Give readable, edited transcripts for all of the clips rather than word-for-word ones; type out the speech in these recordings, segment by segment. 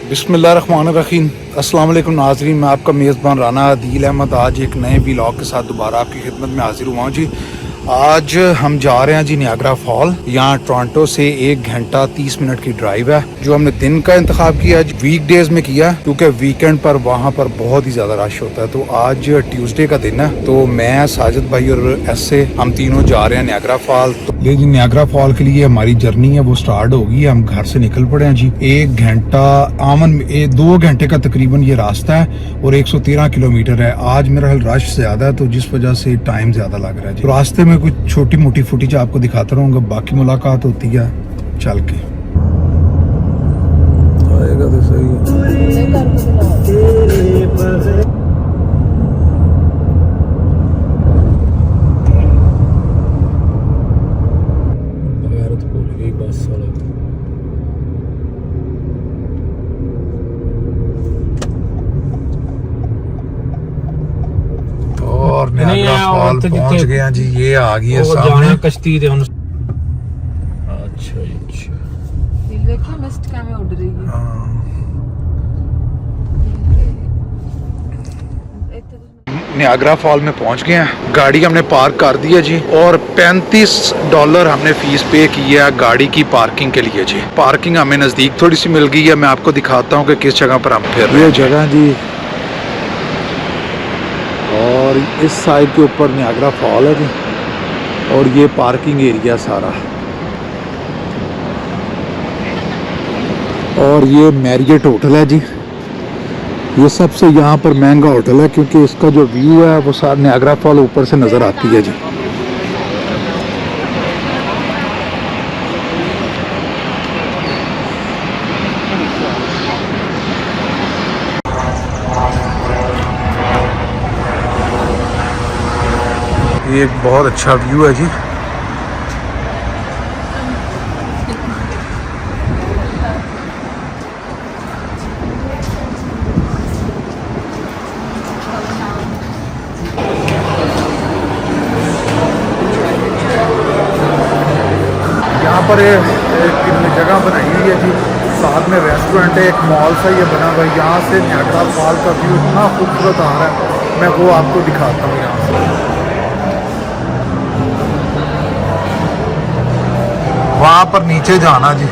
बिस्मिल्लाहिर्रहमानिर्रहीम। अस्सलाम वालेकुम नाज़रीन, मैं आपका मेज़बान राना आदिल अहमद आज एक नए व्लॉग के साथ दोबारा आपकी खिदमत में हाजिर हुआ हूँ जी। आज हम जा रहे हैं जी नियाग्रा फॉल। यहाँ टोरंटो से 1 घंटा 30 मिनट की ड्राइव है। जो हमने दिन का इंतखाब किया वीक डेज में किया क्योंकि वीकेंड पर वहाँ पर बहुत ही ज़्यादा रश होता है। तो आज ट्यूसडे का दिन है, तो मैं साजिद भाई और ऐसे हम तीनों जा रहे हैं नियाग्रा फॉल। तो लेकिन नियाग्रा फॉल के लिए हमारी जर्नी है वो स्टार्ट होगी। हम घर से निकल पड़े हैं जी। 1 घंटा आमन 2 घंटे का तकरीबन ये रास्ता है और 113 किलोमीटर है। आज मेरा रश ज्यादा है तो जिस वजह से टाइम ज्यादा लग रहा है जी। तो रास्ते में कुछ छोटी मोटी फुटेज आपको दिखाता रहूंगा, बाकी मुलाकात होती है चल के। आएगा तो सही और नियाग्रा फॉल पहुंच गए हैं जी। ये आ गई है सामने कश्ती दे हुन। अच्छा अच्छा, देखिए मिस्ट कैमे उड़ रही है। नियाग्रा फॉल में पहुंच गए हैं। गाड़ी हमने पार्क कर दी है जी और $35 हमने फीस पे की है गाड़ी की पार्किंग के लिए जी। पार्किंग हमें नजदीक थोड़ी सी मिल गई है। मैं आपको दिखाता हूँ कि किस जगह पर हम फिर रहे हैं। ये जगह जी और इस साइड के ऊपर नियाग्रा फॉल है जी और ये पार्किंग एरिया सारा। और ये मैरियट होटल है जी। ये सबसे यहाँ पर महंगा होटल है क्योंकि इसका जो व्यू है वो सारा नियाग्रा फॉल ऊपर से नज़र आती है जी। ये एक बहुत अच्छा व्यू है जी। यहाँ पर एक जगह बनाई हुई है जी, साथ में रेस्टोरेंट है, एक मॉल सा ये बना हुआ है। यहाँ से नियाग्रा फॉल का व्यू इतना खूबसूरत आ रहा है, मैं वो आपको दिखाता हूँ। यहाँ से वहाँ पर नीचे जाना जी।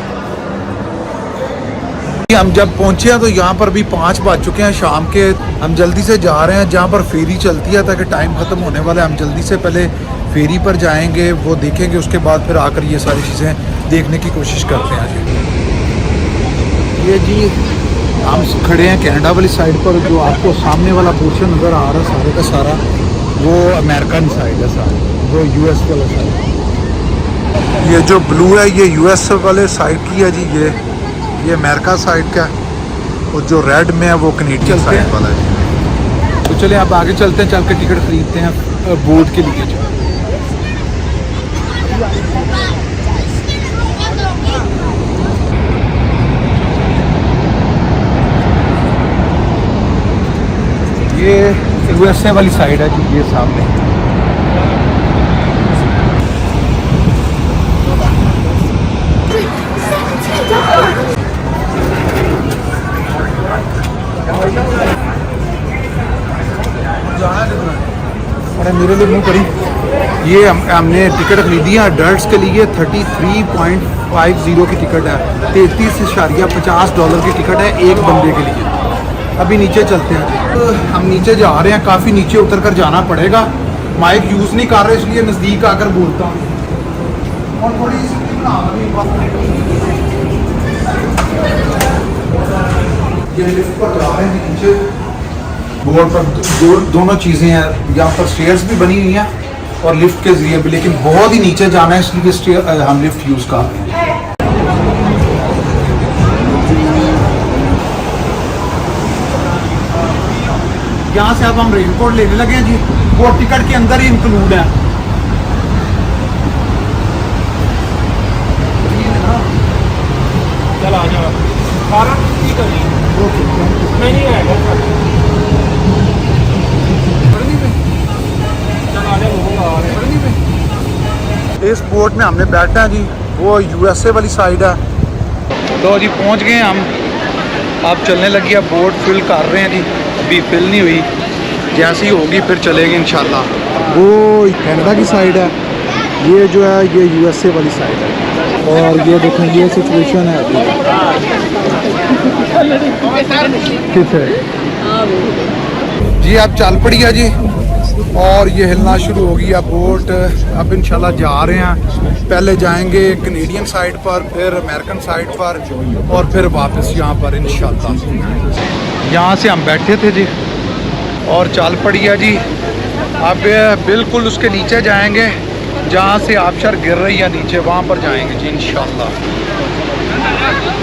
हम जब पहुँचे हैं तो यहाँ पर भी 5 बज चुके हैं शाम के। हम जल्दी से जा रहे हैं जहाँ पर फेरी चलती है ताकि टाइम ख़त्म होने वाला है। हम जल्दी से पहले फेरी पर जाएंगे, वो देखेंगे, उसके बाद फिर आकर ये सारी चीज़ें देखने की कोशिश करते हैं जी। ये जी हम खड़े हैं कनाडा वाली साइड पर। जो आपको सामने वाला पोर्शन नज़र आ रहा है सारे का सारा वो अमेरिकन साइड है, सारा वो यूएस वाला साइड। ये जो ब्लू है ये यूएस वाले साइड की है जी, ये अमेरिका साइड का है और जो रेड में है वो कनेडियन साइड वाला है। तो चलिए आप आगे चलते हैं, चल के टिकट खरीदते हैं बोर्ड के लिए जो। ये यूएसए वाली साइड है जी, ये सामने। अरे मेरे लिए मुँह करी। ये हमने टिकट खरीदी है अडल्ट्स के लिए 33.50 की टिकट है। $33.50 की टिकट है एक बंदे के लिए। अभी नीचे चलते हैं। तो हम नीचे जा रहे हैं, काफ़ी नीचे उतर कर जाना पड़ेगा। माइक यूज़ नहीं कर रहे इसलिए नज़दीक आकर बोलता हूँ। और थोड़ी ये लिफ्ट पर जा रहे हैं नीचे। बोर्ड पर दोनों चीज़ें हैं, यहाँ पर स्टेयर्स भी बनी हुई हैं और लिफ्ट के जरिए भी, लेकिन बहुत ही नीचे जाना है इसलिए हम लिफ्ट यूज़ कर रहे हैं। यहाँ से अब हम रेनकोट लेने लगे हैं जी, वो टिकट के अंदर ही इंक्लूड है। चल आ जाओ सारा की करी नहीं आएगा चल आ जाओ इस बोट में हमने बैठा है जी, वो यूएसए वाली साइड है। तो जी पहुंच गए हम, अब चलने लगी है बोट, फिल कर रहे हैं जी, अभी फिल नहीं हुई, जैसी ही होगी फिर चलेगी इंशाल्लाह। वो कनाडा की साइड है, ये जो है ये यूएसए वाली साइड है, और ये देखें ये सिचुएशन है अभी। किस है जी, अब चल पड़ी है जी और ये हिलना शुरू हो गई है बोट। अब इंशाल्लाह जा रहे हैं, पहले जाएंगे कनेडियन साइड पर, फिर अमेरिकन साइड पर, और फिर वापस यहाँ पर इंशाल्लाह। यहाँ से हम बैठे थे जी और चल पड़ी है जी। अब बिल्कुल उसके नीचे जाएंगे जहाँ से आबशर गिर रही है नीचे, वहाँ पर जाएंगे जी इंशाल्लाह।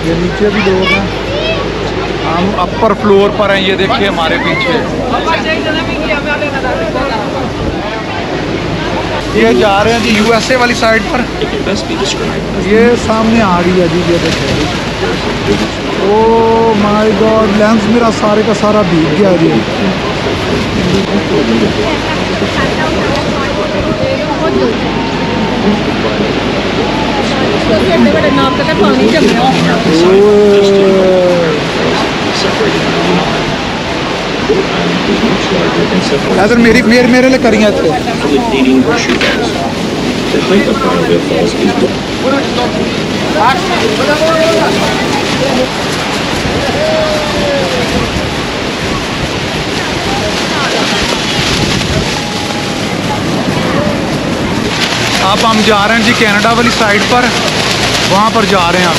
ये नीचे भी लोग हैं, हम अपर फ्लोर पर हैं, ये देखिए हमारे पीछे। ये जा रहे हैं जी यूएसए वाली साइड पर, ये सामने आ रही है जी, ये देखिए। ओ माय गॉड, लेंस मेरा सारे का सारा भीग गया जी। यार मेरे लिए करिए अब हम जा रहे हैं जी कनाडा वाली साइड पर, वहाँ पर जा रहे हैं आप।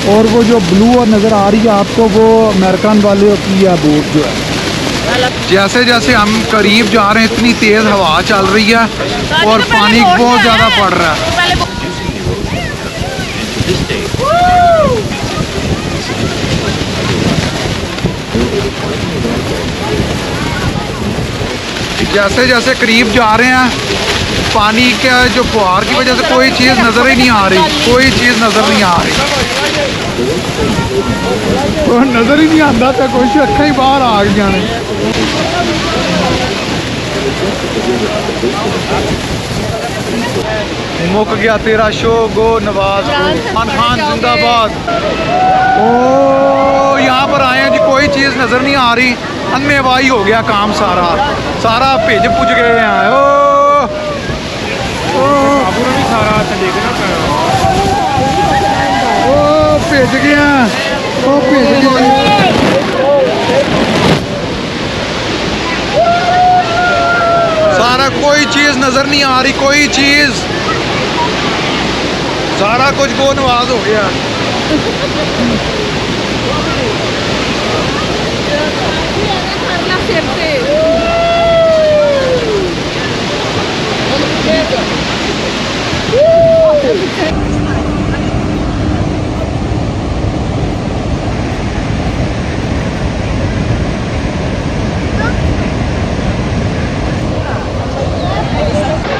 और वो जो ब्लू और नज़र आ रही है आपको, वो अमेरिकन वाले की है बोट जो है। जैसे जैसे हम करीब जा रहे हैं इतनी तेज़ हवा चल रही है और पानी बहुत ज़्यादा पड़ रहा है। जैसे जैसे करीब जा रहे हैं, पानी का जो फुहार की वजह से कोई चीज़ नज़र ही नहीं आ रही, कोई चीज़ नज़र नहीं आ रही, नज़र ही नहीं आता था, कुछ अखा ही बाहर आ गई ने। मुक गया तेरा शो, गो नवाज खान खान जिंदाबाद। ओ यहाँ पर आए हैं जी, कोई चीज़ नज़र नहीं आ रही, अन्नेवाही हो गया काम सारा, सारा भिज पुज गए हैं। ओ भेज गया, ओ भेज गया। सारा कोई चीज़ नज़र नहीं आ रही, कोई चीज़, सारा कुछ गो नवाज हो गया।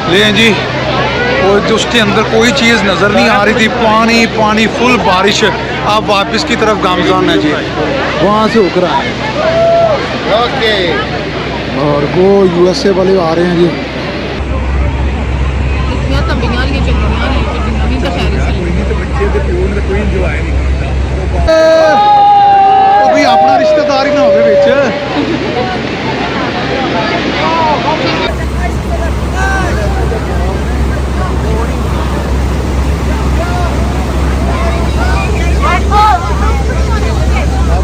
ले जी, और जो उसके अंदर कोई चीज़ नज़र नहीं आ रही थी, पानी पानी फुल बारिश। अब वापस की तरफ गामजान है जी, वहाँ से होकर आए ओके, और वो यूएसए वाले आ रहे हैं जी। कोई अपना रिश्तेदार ही ना हो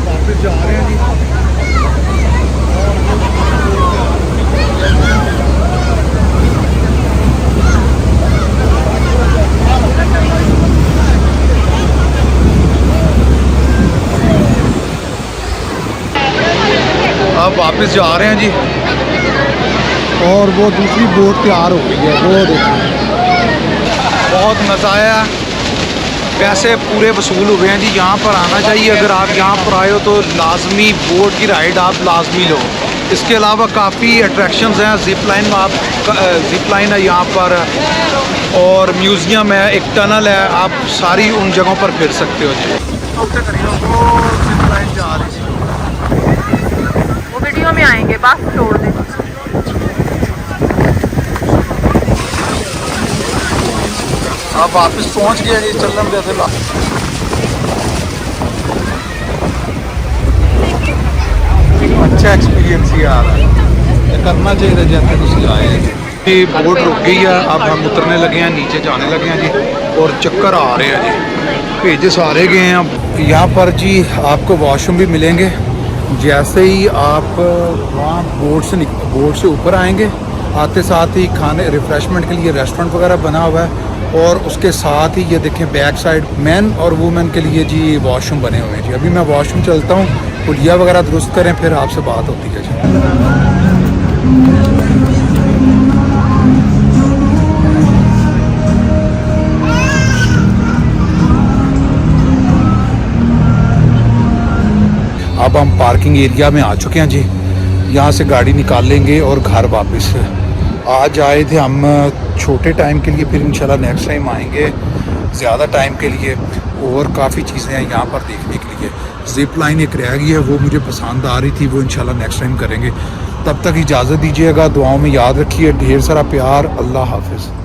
वापस जा रहे हैं जी। वापस जा रहे हैं जी। और वो दूसरी बोट तैयार हो गई है, वो देखिए बहुत मज़ा आया। पैसे पूरे वसूल हुए हैं जी। यहाँ पर आना चाहिए, अगर आप यहाँ पर आए हो तो लाजमी बोट की राइड आप लाजमी लो। इसके अलावा काफ़ी अट्रैक्शंस हैं, ज़िप लाइन में आप ज़िप लाइन है यहाँ पर, और म्यूज़ियम है, एक टनल है, आप सारी उन जगहों पर फिर सकते हो जी। ज़िप लाइन जा रही थी, वो वीडियो में आएंगे, बस छोड़ दे। आप वापस पहुँच गए जी, चलन जैसे अच्छा एक्सपीरियंस ही आ रहा है, करना चाहिए जैसे तुम आए हैं। ये बोट रुक गई है, अब हम उतरने लगे हैं, नीचे जाने लगे हैं जी, और चक्कर आ रहे हैं जी, भेजे सारे गए हैं। अब यहाँ पर जी आपको वॉशरूम भी मिलेंगे। जैसे ही आप वहाँ बोट से ऊपर आएंगे, आते साथ ही खाने रिफ़्रेशमेंट के लिए रेस्टोरेंट वगैरह बना हुआ है, और उसके साथ ही ये देखें बैक साइड मेन और वुमेन के लिए जी वॉशरूम बने हुए हैं जी। अभी मैं वॉशरूम चलता हूँ, पुलिया वगैरह दुरुस्त करें, फिर आपसे बात होती है जी। अब हम पार्किंग एरिया में आ चुके हैं जी। यहाँ से गाड़ी निकाल लेंगे और घर वापस। आज आए थे हम छोटे टाइम के लिए, फिर इंशाल्लाह नेक्स्ट टाइम आएंगे ज़्यादा टाइम के लिए। और काफ़ी चीज़ें हैं यहाँ पर देखने के लिए। ज़िप लाइन एक रह गई है, वो मुझे पसंद आ रही थी, वो इंशाल्लाह नेक्स्ट टाइम करेंगे। तब तक इजाज़त दीजिएगा, दुआओं में याद रखिए, ढेर सारा प्यार, अल्लाह हाफिज़।